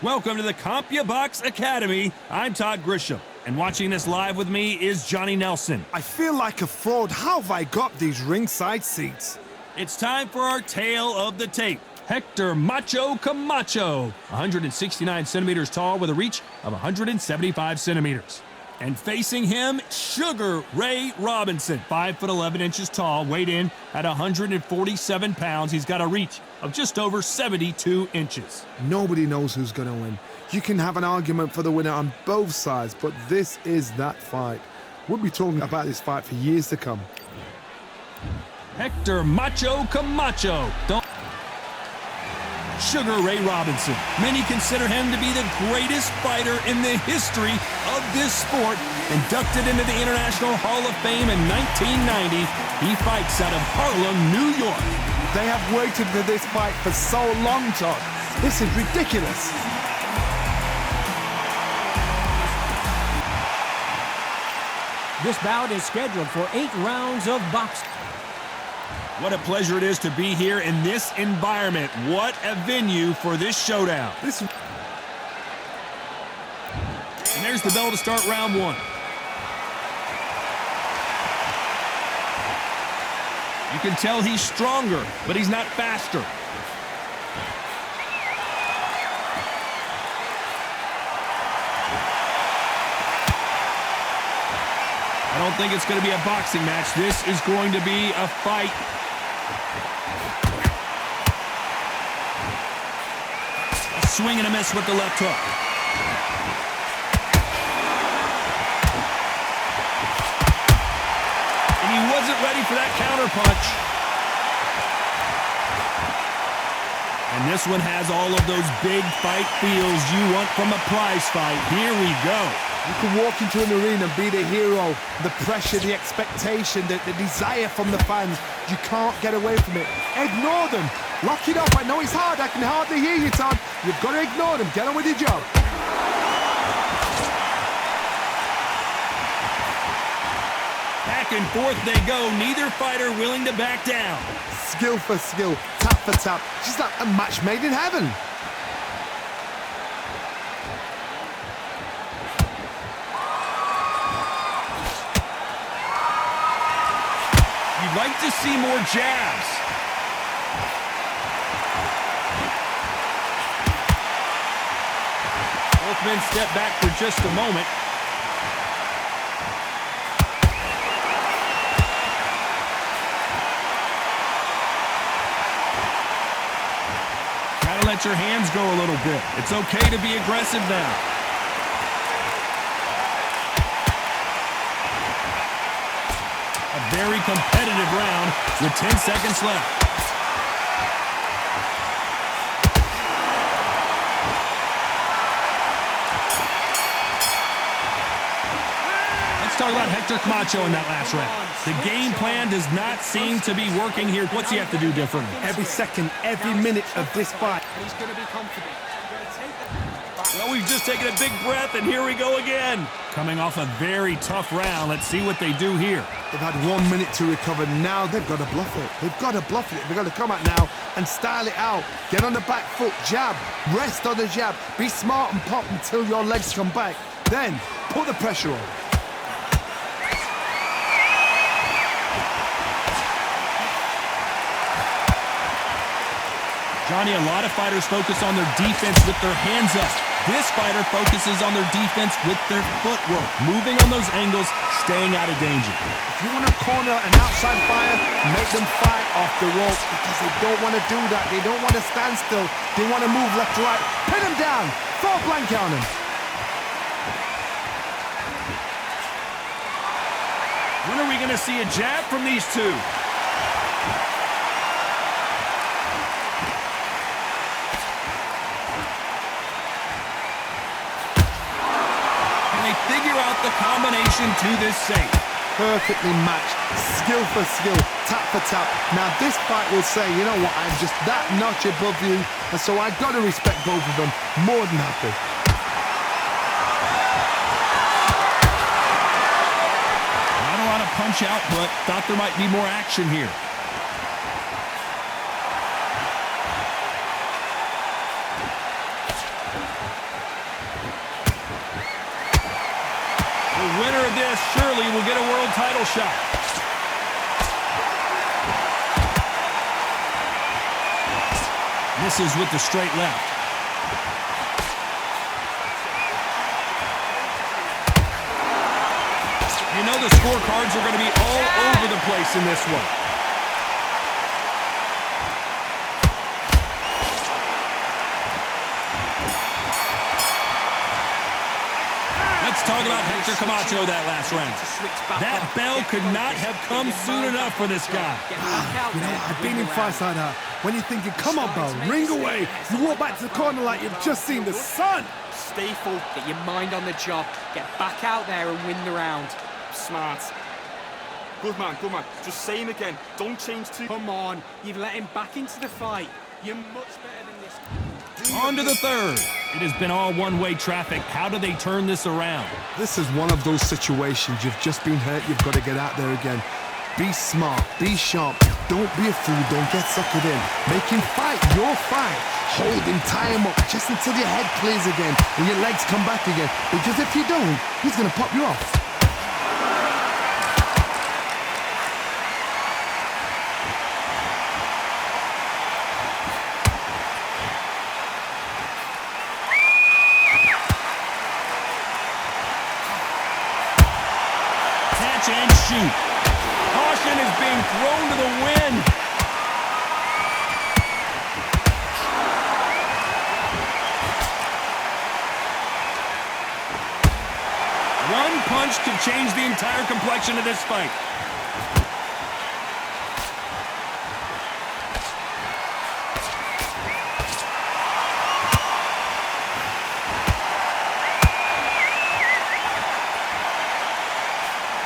Welcome to the CompuBox Academy. I'm Todd Grisham, and watching this live with me is Johnny Nelson. I feel like a fraud. How have I got these ringside seats? It's time for our tale of the tape. Hector Macho Camacho, 169 centimeters tall with a reach of 175 centimeters. And facing him, Suga Ray Robinson, 5'11" inches tall, weighed in at 147 pounds. He's got a reach of just over 72 inches. Nobody knows who's going to win. You can have an argument for the winner on both sides, but this is that fight. We'll be talking about this fight for years to come. Hector Macho Camacho. Suga Ray Robinson. Many consider him to be the greatest fighter in the history of this sport. Inducted into the International Hall of Fame in 1990, he fights out of Harlem, New York. They have waited for this fight for so long, Todd. This is ridiculous. This bout is scheduled for 8 rounds of boxing. What a pleasure it is to be here in this environment. What a venue for this showdown. And there's the bell to start round one. You can tell he's stronger, but he's not faster. I don't think it's going to be a boxing match. This is going to be a fight. A swing and a miss with the left hook. And he wasn't ready for that counter punch. And this one has all of those big fight feels you want from a prize fight. Here we go. You can walk into an arena and be the hero. The pressure, the expectation, the desire from the fans. You can't get away from it. Ignore them. Lock it up. I know it's hard. I can hardly hear you, Todd. You've got to ignore them. Get on with your job. Back and forth they go. Neither fighter willing to back down. Skill for skill. Tap for tap. Just like a match made in heaven. You'd like to see more jabs. Both men step back for just a moment. Gotta let your hands go a little bit. It's okay to be aggressive now. A very competitive round with 10 seconds left. Let's talk about Hector Camacho in that last round. The game plan does not seem to be working here. What's he have to do differently? Every second, every minute of this fight. He's going to be confident. Well, we've just taken a big breath, and here we go again. Coming off a very tough round. Let's see what they do here. They've had 1 minute to recover. Now they've got to bluff it. They've got to bluff it. They've got to come out now and style it out. Get on the back foot, jab, rest on the jab. Be smart and pop until your legs come back. Then put the pressure on. Johnny, a lot of fighters focus on their defense with their hands up. This fighter focuses on their defense with their footwork, moving on those angles, staying out of danger. If you want to corner an outside fighter, make them fight off the ropes because they don't want to do that. They don't want to stand still. They want to move left to right. Pin them down. Throw a blanket on them. When are we going to see a jab from these two? Figure out the combination to this safe. Perfectly matched, skill for skill, tap for tap. Now this fight will say, you know what, I'm just that notch above you, and so I've got to respect both of them. More than happy. Not a lot of punch out, but thought there might be more action here. middle shot. Misses with the straight left. You know the scorecards are going to be all over the place in this one. Let's talk about Hector Camacho that last round. That bell could not have come soon enough for this guy. You know, I've been in fights like that. When you're thinking, come on, bell, ring away. You walk back to the corner like you've just seen the sun. Stay full, get your mind on the job, get back out there and win the round. Smart. Good man, good man. Just say him again. Don't change too. Come on, you've let him back into the fight. You're much better than this. On to the third. It has been all one-way traffic. How do they turn this around? This is one of those situations. You've just been hurt. You've got to get out there again. Be smart. Be sharp. Don't be a fool. Don't get suckered in. Make him fight your fight. Hold him, tie him up, just until your head clears again and your legs come back again. Because if you don't, he's going to pop you off. Catch and shoot. Caution is being thrown to the wind. One punch could change the entire complexion of this fight.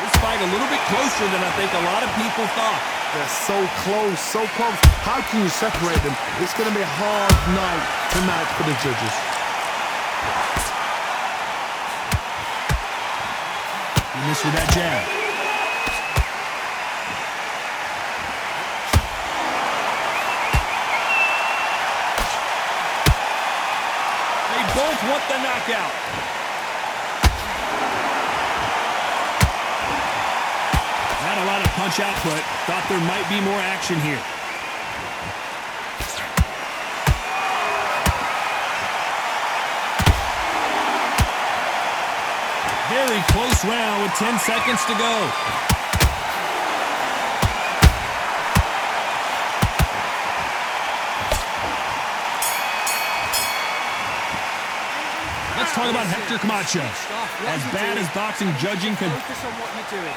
This fight a little bit closer than I think a lot of people thought. They're so close, so close. How can you separate them? It's going to be a hard night tonight for the judges. He missed with that jab. They both want the knockout. Not a lot of punch output. Thought there might be more action here. Very close round with 10 seconds to go. Let's talk about Hector Camacho. As bad as boxing judging could. Focus on what you're doing.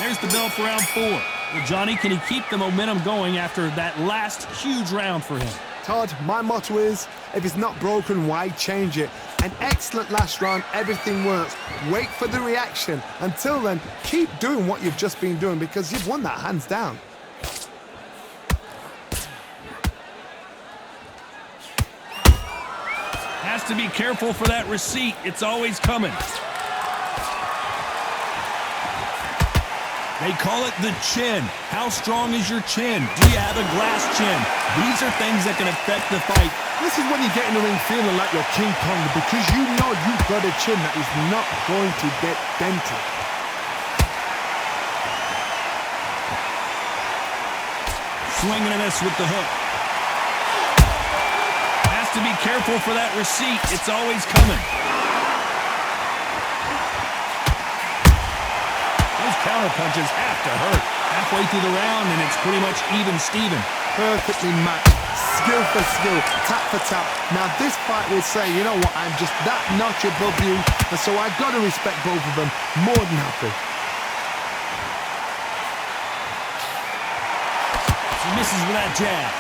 There's the bell for round 4. Well, Johnny, can he keep the momentum going after that last huge round for him? Todd, my motto is, if it's not broken, why change it? An excellent last round, everything works. Wait for the reaction. Until then, keep doing what you've just been doing because you've won that hands down. Has to be careful for that receipt. It's always coming. They call it the chin. How strong is your chin? Do you have a glass chin? These are things that can affect the fight. This is when you get in the ring feeling like you're King Kong because you know you've got a chin that is not going to get dented. Swinging a miss with the hook. Has to be careful for that receipt. It's always coming. Those counter punches have to hurt. Halfway through the round, and it's pretty much even Steven. Perfectly matched. Skill for skill, tap for tap. Now this fight will say, you know what, I'm just that notch above you, and so I've got to respect both of them. More than happy. He misses with that jab.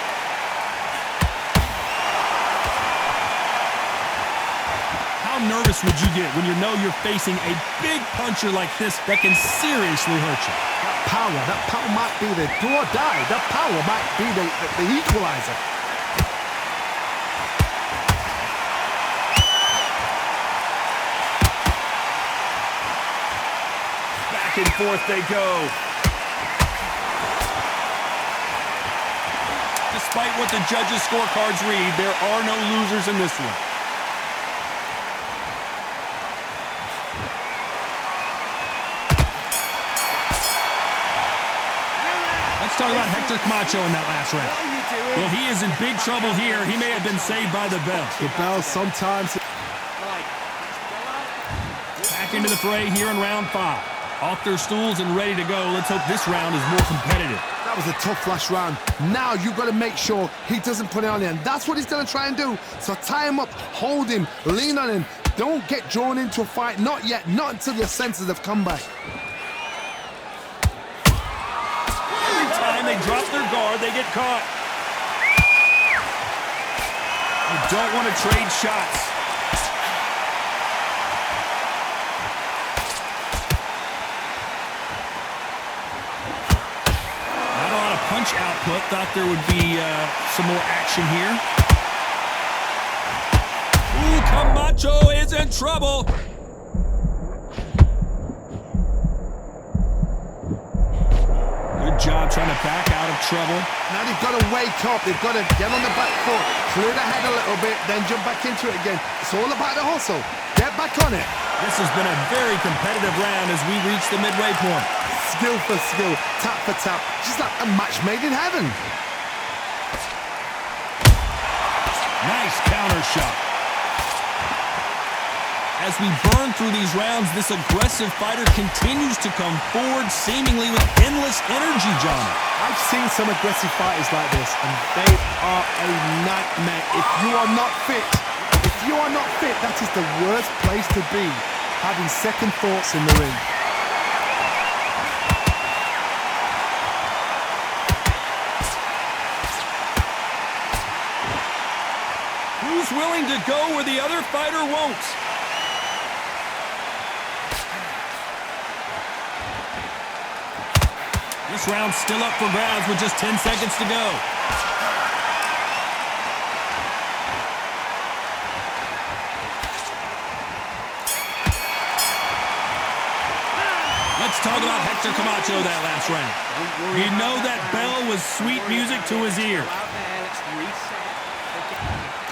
How nervous would you get when you know you're facing a big puncher like this that can seriously hurt you? That power might be the do or die. That power might be the equalizer. Back and forth they go. Despite what the judges' scorecards read, there are no losers in this one. Let's talk about Hector Camacho in that last round. What are you doing? Well, he is in big trouble here. He may have been saved by the bell. The bell sometimes... Right. Back into the fray here in round 5. Off their stools and ready to go. Let's hope this round is more competitive. That was a tough last round. Now you've got to make sure he doesn't put it on you, and that's what he's going to try and do. So tie him up, hold him, lean on him. Don't get drawn into a fight. Not yet. Not until your senses have come back. Every time they drop their guard, they get caught. You don't want to trade shots. Punch output. Thought there would be some more action here. Ooh, Camacho is in trouble. Good job trying to back out of trouble. Now they've got to wake up. They've got to get on the back foot, clear the head a little bit, then jump back into it again. It's all about the hustle. Get back on it. This has been a very competitive round as we reach the midway point. Skill for skill, tap for tap, just like a match made in heaven. Nice counter shot. As we burn through these rounds, this aggressive fighter continues to come forward, seemingly with endless energy, John. I've seen some aggressive fighters like this, and they are a nightmare. If you are not fit, that is the worst place to be, having second thoughts in the ring. Who's willing to go where the other fighter won't? This round's still up for grabs with just 10 seconds to go. Let's talk about Hector Camacho that last round. You know that bell was sweet music to his ear. Out there, let's reset.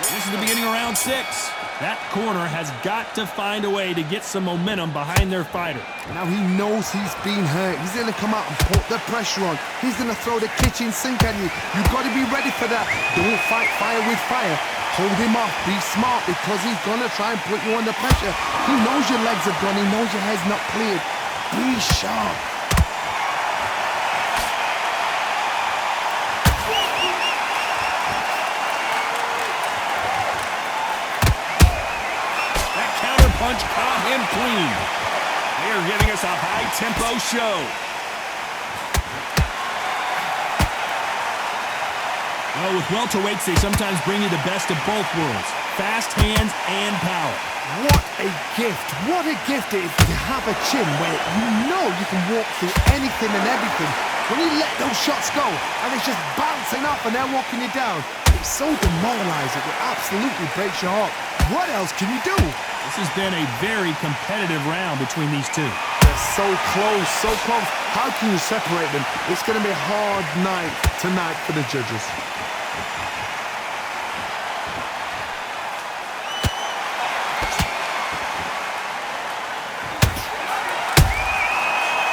This is the beginning of round 6. That corner has got to find a way to get some momentum behind their fighter. Now he knows he's been hurt. He's going to come out and put the pressure on. He's going to throw the kitchen sink at you. You've got to be ready for that. Don't fight fire with fire. Hold him off. Be smart, because he's going to try and put you under pressure. He knows your legs are gone. He knows your head's not cleared. Be sharp. Punch caught him clean. They are giving us a high-tempo show. Well, with welterweights, they sometimes bring you the best of both worlds. Fast hands and power. What a gift. What a gift it is to have a chin where you know you can walk through anything and everything. When you let those shots go and it's just bouncing up and they're walking you down, it's so demoralizing. It absolutely breaks your heart. What else can you do? This has been a very competitive round between these two. They're so close, so close. How can you separate them? It's going to be a hard night tonight for the judges.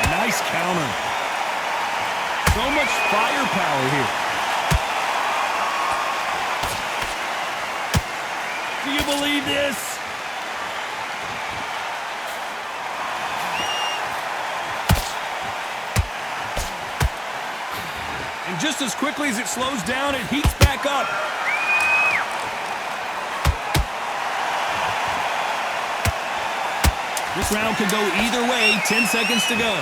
Nice counter. So much firepower here. Do you believe this? And just as quickly as it slows down, it heats back up. This round could go either way. 10 seconds to go.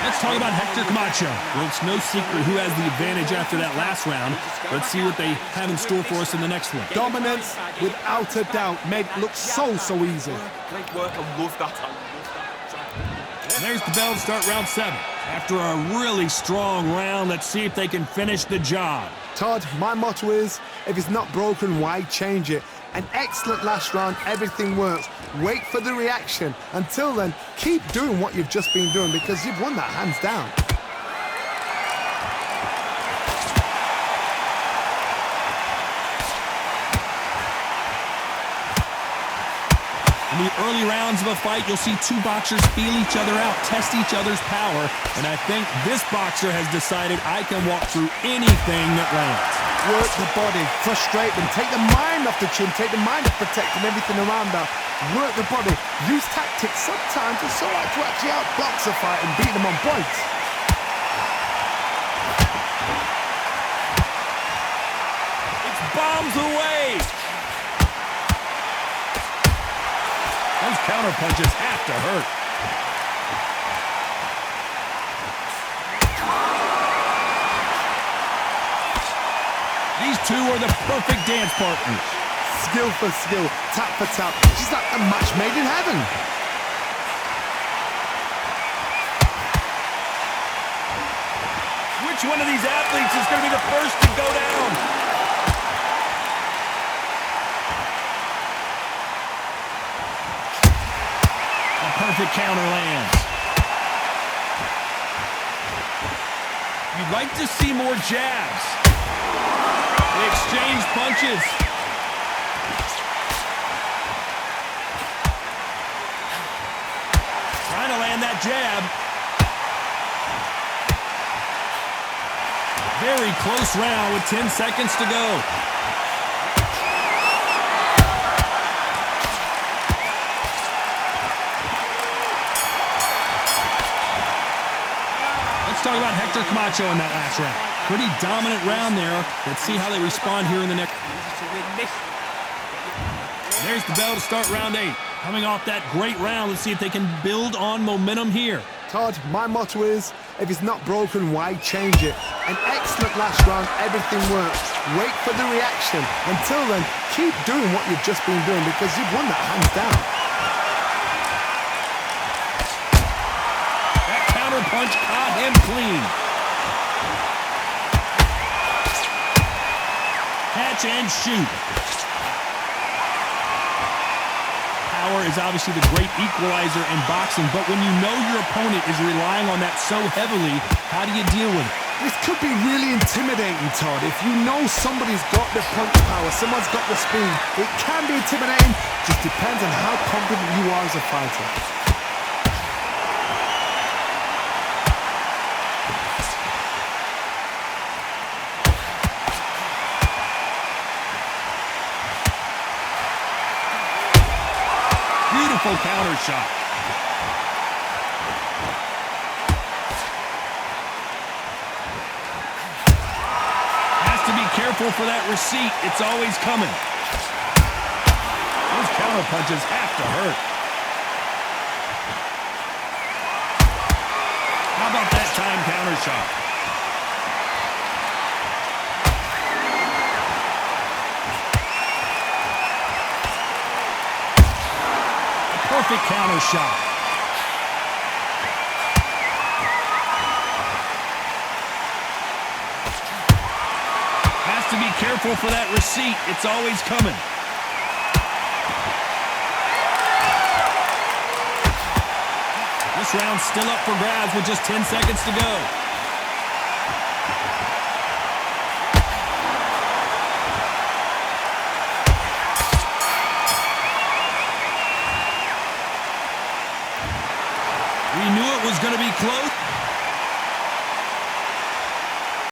Let's talk about Hector Camacho. Well, it's no secret who has the advantage after that last round. Let's see what they have in store for us in the next one. Dominance, without a doubt, made it look so easy. Great work, I love that. And there's the bell to start round 7. After a really strong round, let's see if they can finish the job. Todd, my motto is, if it's not broken, why change it? An excellent last round, everything works. Wait for the reaction. Until then, keep doing what you've just been doing, because you've won that hands down. In the early rounds of a fight, you'll see two boxers feel each other out, test each other's power, and I think this boxer has decided I can walk through anything that lands. Work the body, frustrate them, take the mind off the chin, take the mind off protecting everything around that. Work the body, use tactics. Sometimes it's so hard to actually outbox a fight and beat them on points. It's bombs away. Those counter punches have to hurt. These two are the perfect dance partners. Skill for skill, tap for tap. She's like a match made in heaven. Which one of these athletes is going to be the first to go down? A perfect counter lands. You'd like to see more jabs. They exchange punches. Trying to land that jab. Very close round with 10 seconds to go. Let's talk about Hector Camacho in that last round. Pretty dominant round there. Let's see how they respond here in the next. There's the bell to start round 8. Coming off that great round, let's see if they can build on momentum here. Todd, my motto is, if it's not broken, why change it? An excellent last round, everything works. Wait for the reaction. Until then, keep doing what you've just been doing because you've won that hands down. That counter punch caught him clean. Catch and shoot. Power is obviously the great equalizer in boxing, but when you know your opponent is relying on that so heavily, how do you deal with it? This could be really intimidating, Todd. If you know somebody's got the punch power, someone's got the speed, it can be intimidating. Just depends on how confident you are as a fighter. Beautiful counter shot. Has to be careful for that receipt. It's always coming. Those counter punches have to hurt. How about that time counter shot? Perfect counter shot. Has to be careful for that receipt. It's always coming. This round's still up for grabs with just 10 seconds to go. We knew it was going to be close.